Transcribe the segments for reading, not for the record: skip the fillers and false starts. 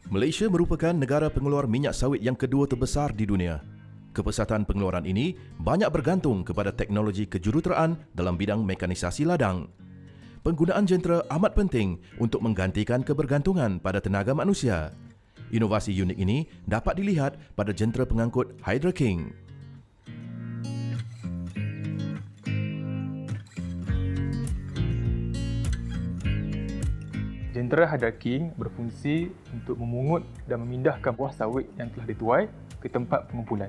Malaysia merupakan negara pengeluar minyak sawit yang kedua terbesar di dunia. Kepesatan pengeluaran ini banyak bergantung kepada teknologi kejuruteraan dalam bidang mekanisasi ladang. Penggunaan jentera amat penting untuk menggantikan kebergantungan pada tenaga manusia. Inovasi unik ini dapat dilihat pada jentera pengangkut Hydra King. Jentera Hydra King berfungsi untuk memungut dan memindahkan buah sawit yang telah dituai ke tempat pengumpulan.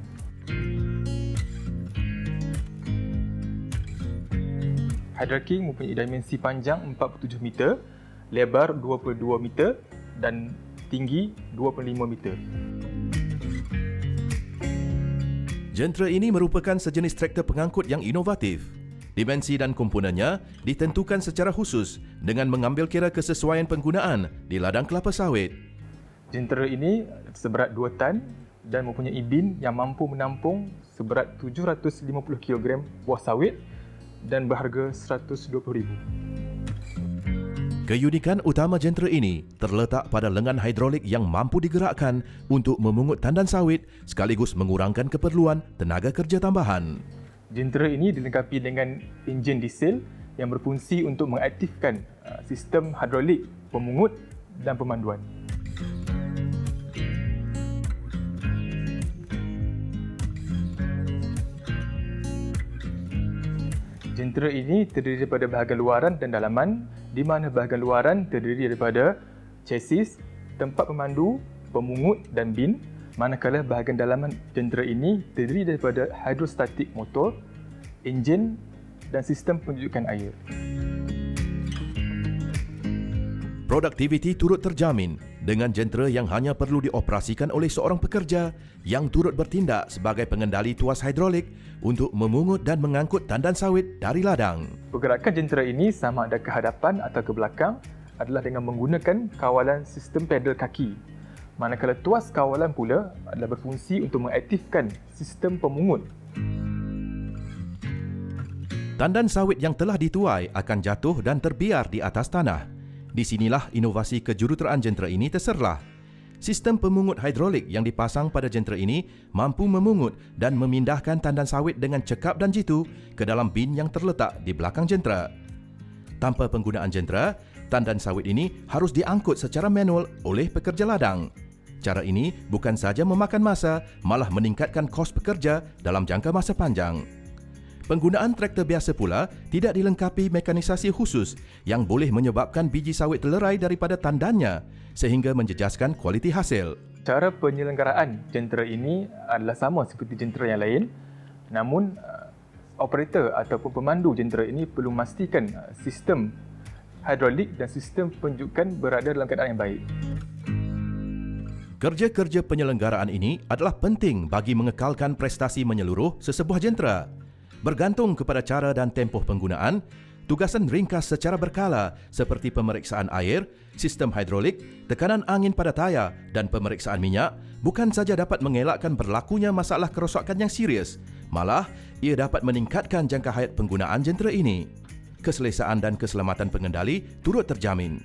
Hydra King mempunyai dimensi panjang 47 meter, lebar 22 meter dan tinggi 25 meter. Jentera ini merupakan sejenis traktor pengangkut yang inovatif. Dimensi dan komponennya ditentukan secara khusus dengan mengambil kira kesesuaian penggunaan di ladang kelapa sawit. Jentera ini seberat 2 tan dan mempunyai bin yang mampu menampung seberat 750 kg buah sawit dan berharga RM120,000. Keunikan utama jentera ini terletak pada lengan hidrolik yang mampu digerakkan untuk memungut tandan sawit sekaligus mengurangkan keperluan tenaga kerja tambahan. Jentera ini dilengkapi dengan enjin diesel yang berfungsi untuk mengaktifkan sistem hidrolik pemungut dan pemanduan. Jentera ini terdiri daripada bahagian luaran dan dalaman, di mana bahagian luaran terdiri daripada chassis, tempat pemandu, pemungut dan bin, manakala bahagian dalaman jentera ini terdiri daripada hidrostatik motor, enjin dan sistem penjujukan air. Produktiviti turut terjamin dengan jentera yang hanya perlu dioperasikan oleh seorang pekerja yang turut bertindak sebagai pengendali tuas hidrolik untuk memungut dan mengangkut tandan sawit dari ladang. Pergerakan jentera ini sama ada ke hadapan atau ke belakang adalah dengan menggunakan kawalan sistem pedal kaki. Manakala tuas kawalan pula adalah berfungsi untuk mengaktifkan sistem pemungut. Tandan sawit yang telah dituai akan jatuh dan terbiar di atas tanah. Di sinilah inovasi kejuruteraan jentera ini terserlah. Sistem pemungut hidrolik yang dipasang pada jentera ini mampu memungut dan memindahkan tandan sawit dengan cekap dan jitu ke dalam bin yang terletak di belakang jentera. Tanpa penggunaan jentera, tandan sawit ini harus diangkut secara manual oleh pekerja ladang. Cara ini bukan saja memakan masa, malah meningkatkan kos pekerja dalam jangka masa panjang. Penggunaan traktor biasa pula tidak dilengkapi mekanisasi khusus yang boleh menyebabkan biji sawit terlerai daripada tandannya sehingga menjejaskan kualiti hasil. Cara penyelenggaraan jentera ini adalah sama seperti jentera yang lain, namun operator ataupun pemandu jentera ini perlu memastikan sistem hidrolik dan sistem penjukan berada dalam keadaan yang baik. Kerja-kerja penyelenggaraan ini adalah penting bagi mengekalkan prestasi menyeluruh sesebuah jentera. Bergantung kepada cara dan tempoh penggunaan, tugasan ringkas secara berkala seperti pemeriksaan air, sistem hidrolik, tekanan angin pada tayar dan pemeriksaan minyak bukan saja dapat mengelakkan berlakunya masalah kerosakan yang serius, malah ia dapat meningkatkan jangka hayat penggunaan jentera ini. Keselesaan dan keselamatan pengendali turut terjamin.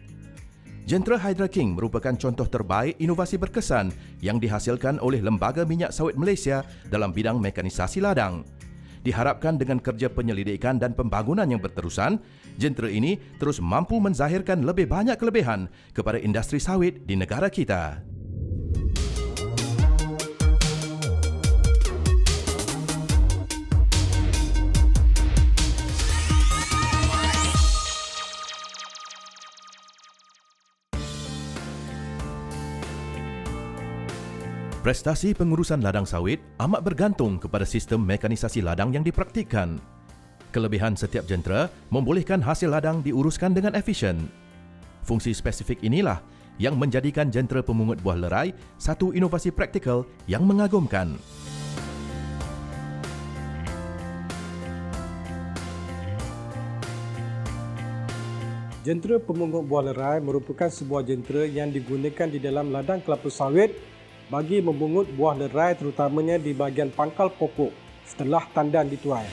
Jentera Hydra King merupakan contoh terbaik inovasi berkesan yang dihasilkan oleh Lembaga Minyak Sawit Malaysia dalam bidang mekanisasi ladang. Diharapkan dengan kerja penyelidikan dan pembangunan yang berterusan, jentera ini terus mampu menzahirkan lebih banyak kelebihan kepada industri sawit di negara kita. Prestasi pengurusan ladang sawit amat bergantung kepada sistem mekanisasi ladang yang dipraktikkan. Kelebihan setiap jentera membolehkan hasil ladang diuruskan dengan efisien. Fungsi spesifik inilah yang menjadikan jentera pemungut buah lerai satu inovasi praktikal yang mengagumkan. Jentera pemungut buah lerai merupakan sebuah jentera yang digunakan di dalam ladang kelapa sawit bagi memungut buah lerai terutamanya di bahagian pangkal pokok setelah tandan dituai.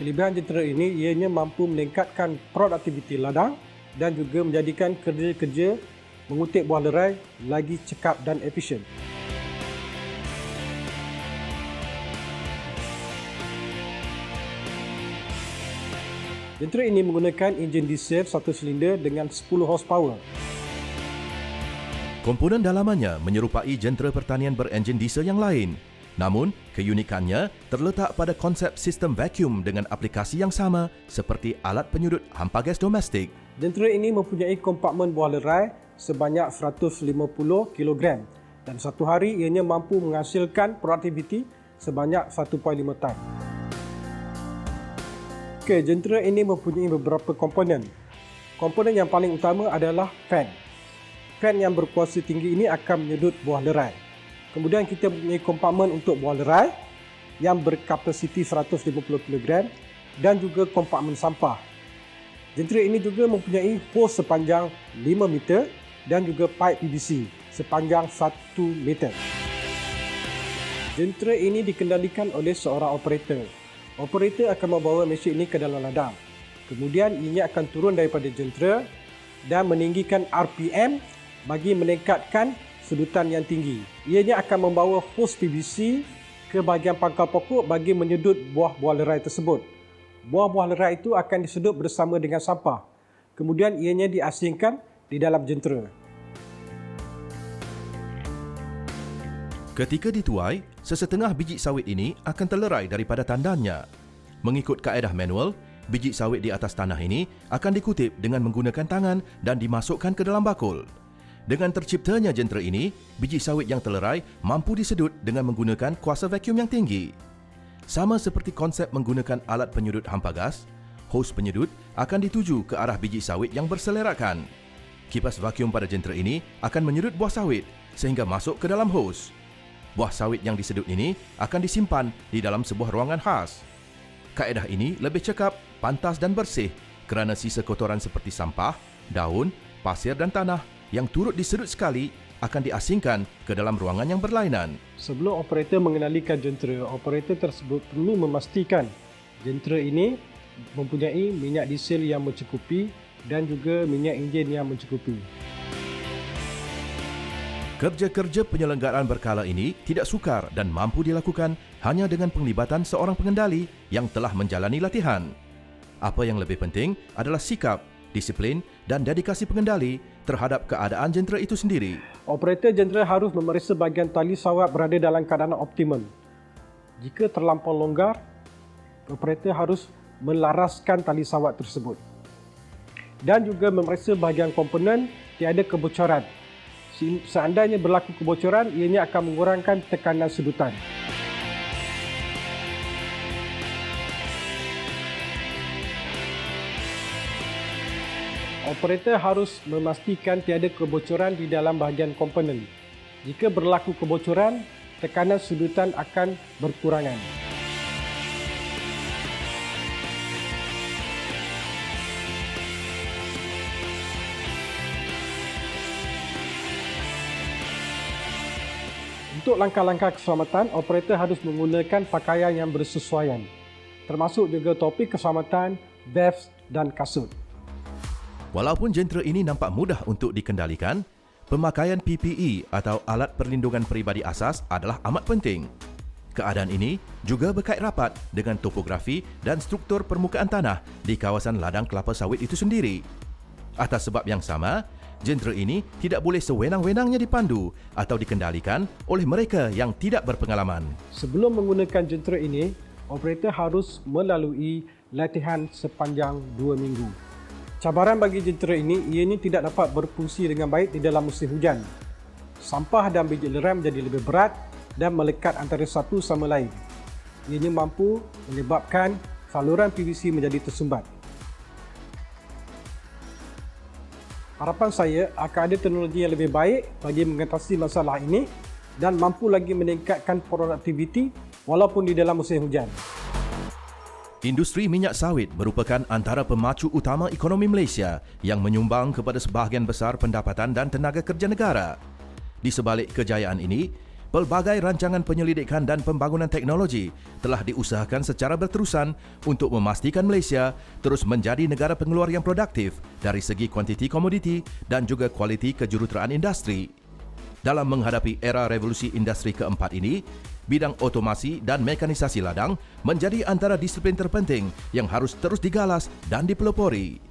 Kelebihan jentera ini ianya mampu meningkatkan produktiviti ladang dan juga menjadikan kerja-kerja mengutip buah lerai lagi cekap dan efisien. Jentera ini menggunakan enjin diesel 1 silinder dengan 10 horsepower. Komponen dalamannya menyerupai jentera pertanian berenjin diesel yang lain. Namun, keunikannya terletak pada konsep sistem vacuum dengan aplikasi yang sama seperti alat penyudut hampa gas domestik. Jentera ini mempunyai kompartmen buah lerai sebanyak 150 kg dan satu hari ianya mampu menghasilkan produktiviti sebanyak 1.5 tan. Okey, jentera ini mempunyai beberapa komponen. Komponen yang paling utama adalah fan. Fan yang berkuasa tinggi ini akan menyedut buah lerai. Kemudian kita mempunyai kompartmen untuk buah lerai yang berkapasiti 150 kg dan juga kompartmen sampah. Jentera ini juga mempunyai hos sepanjang 5 meter dan juga pipe PVC sepanjang 1 meter. Jentera ini dikendalikan oleh seorang operator. Operator akan membawa mesin ini ke dalam ladang. Kemudian ianya akan turun daripada jentera dan meninggikan RPM bagi meningkatkan sedutan yang tinggi. Ianya akan membawa hos PVC ke bahagian pangkal pokok bagi menyedut buah-buah lerai tersebut. Buah-buah lerai itu akan disedut bersama dengan sampah. Kemudian ianya diasingkan di dalam jentera. Ketika dituai, sesetengah biji sawit ini akan terlerai daripada tandannya. Mengikut kaedah manual, biji sawit di atas tanah ini akan dikutip dengan menggunakan tangan dan dimasukkan ke dalam bakul. Dengan terciptanya jentera ini, biji sawit yang terlerai mampu disedut dengan menggunakan kuasa vacuum yang tinggi. Sama seperti konsep menggunakan alat penyedut hampa gas, hos penyedut akan dituju ke arah biji sawit yang berselerakan. Kipas vacuum pada jentera ini akan menyedut buah sawit sehingga masuk ke dalam hos. Buah sawit yang disedut ini akan disimpan di dalam sebuah ruangan khas. Kaedah ini lebih cekap, pantas dan bersih kerana sisa kotoran seperti sampah, daun, pasir dan tanah yang turut disedut sekali akan diasingkan ke dalam ruangan yang berlainan. Sebelum operator mengendalikan jentera, operator tersebut perlu memastikan jentera ini mempunyai minyak diesel yang mencukupi dan juga minyak enjin yang mencukupi. Kerja-kerja penyelenggaraan berkala ini tidak sukar dan mampu dilakukan hanya dengan penglibatan seorang pengendali yang telah menjalani latihan. Apa yang lebih penting adalah sikap, disiplin dan dedikasi pengendali terhadap keadaan jentera itu sendiri. Operator jentera harus memeriksa bahagian tali sawat berada dalam keadaan optimum. Jika terlampau longgar, operator harus melaraskan tali sawat tersebut. Dan juga memeriksa bahagian komponen tiada kebocoran. Seandainya berlaku kebocoran, ianya akan mengurangkan tekanan sedutan. Operator harus memastikan tiada kebocoran di dalam bahagian komponen. Jika berlaku kebocoran, tekanan sedutan akan berkurangan. Untuk langkah-langkah keselamatan, operator harus menggunakan pakaian yang bersesuaian, termasuk juga topi keselamatan, vest dan kasut. Walaupun jentera ini nampak mudah untuk dikendalikan, pemakaian PPE atau alat perlindungan peribadi asas adalah amat penting. Keadaan ini juga berkait rapat dengan topografi dan struktur permukaan tanah di kawasan ladang kelapa sawit itu sendiri. Atas sebab yang sama, jentera ini tidak boleh sewenang-wenangnya dipandu atau dikendalikan oleh mereka yang tidak berpengalaman. Sebelum menggunakan jentera ini, operator harus melalui latihan sepanjang 2 minggu. Cabaran bagi jentera ini, ianya tidak dapat berfungsi dengan baik di dalam musim hujan. Sampah dan biji lerai menjadi lebih berat dan melekat antara satu sama lain. Ianya mampu menyebabkan saluran PVC menjadi tersumbat. Harapan saya akan ada teknologi yang lebih baik bagi mengatasi masalah ini dan mampu lagi meningkatkan produktiviti walaupun di dalam musim hujan. Industri minyak sawit merupakan antara pemacu utama ekonomi Malaysia yang menyumbang kepada sebahagian besar pendapatan dan tenaga kerja negara. Di sebalik kejayaan ini, pelbagai rancangan penyelidikan dan pembangunan teknologi telah diusahakan secara berterusan untuk memastikan Malaysia terus menjadi negara pengeluar yang produktif dari segi kuantiti komoditi dan juga kualiti kejuruteraan industri. Dalam menghadapi era revolusi industri keempat ini, bidang otomasi dan mekanisasi ladang menjadi antara disiplin terpenting yang harus terus digalas dan dipelopori.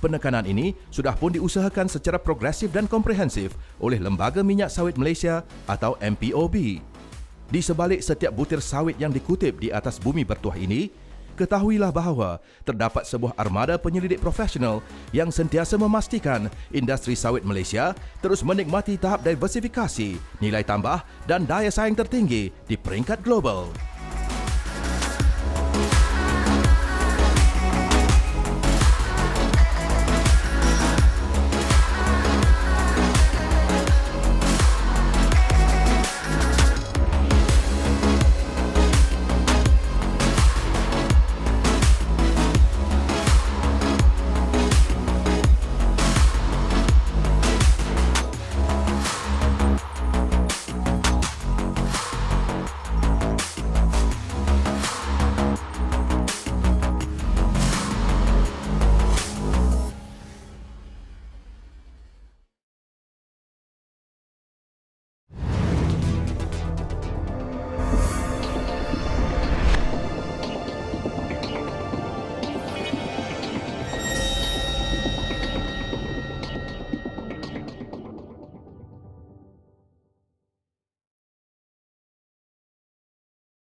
Penekanan ini sudah pun diusahakan secara progresif dan komprehensif oleh Lembaga Minyak Sawit Malaysia atau MPOB. Di sebalik setiap butir sawit yang dikutip di atas bumi bertuah ini, ketahuilah bahawa terdapat sebuah armada penyelidik profesional yang sentiasa memastikan industri sawit Malaysia terus menikmati tahap diversifikasi, nilai tambah dan daya saing tertinggi di peringkat global.